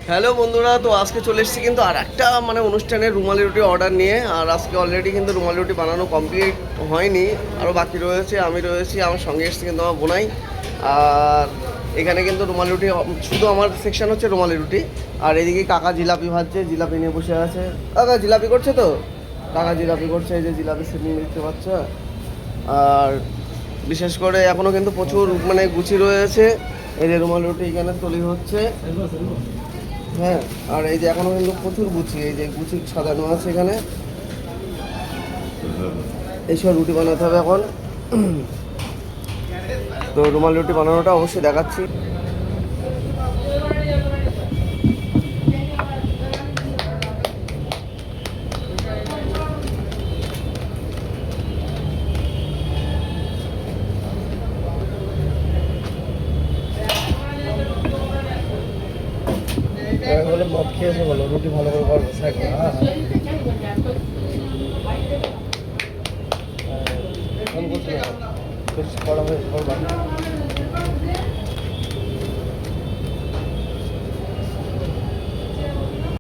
Hello বন্ধুরা, তো আজকে চলে এসেছি কিন্তু আর একটা অনুষ্ঠানের রুমালি রুটি অর্ডার নিয়ে। আর আজকে অলরেডি কিন্তু রুমালি রুটি বানানো কমপ্লিট হয়নি, আরও বাকি রয়েছে। আমি রয়েছি, আমার সঙ্গে এসেছি কিন্তু আমার বোনাই। আর এখানে কিন্তু রুমালি রুটি শুধু আমার সেকশন হচ্ছে রুমালি রুটি। আর এদিকে কাকা জিলাপি ভাজছে, জিলাপি নিয়ে বসে আছে। কাকা জিলাপি করছে তো, কাকা জিলাপি করছে, এই যে জিলাপি সেটিং দেখতে পাচ্ছ। আর বিশেষ করে এখনও কিন্তু প্রচুর গুছি রয়েছে। এই যে রুমালি রুটি এখানে তৈরি হচ্ছে। হ্যাঁ, আর এই যে এখনো কিন্তু প্রচুর গুছি, এই যে গুছি সাজানো আছে এখানে। এইসব রুটি বানাতে হবে এখন। তো রুমাল রুটি বানানোটা অবশ্যই দেখাচ্ছি। বলে মদ খেয়েছে, বলো রুটি ভালো করে করবো করা হয়েছে করবা।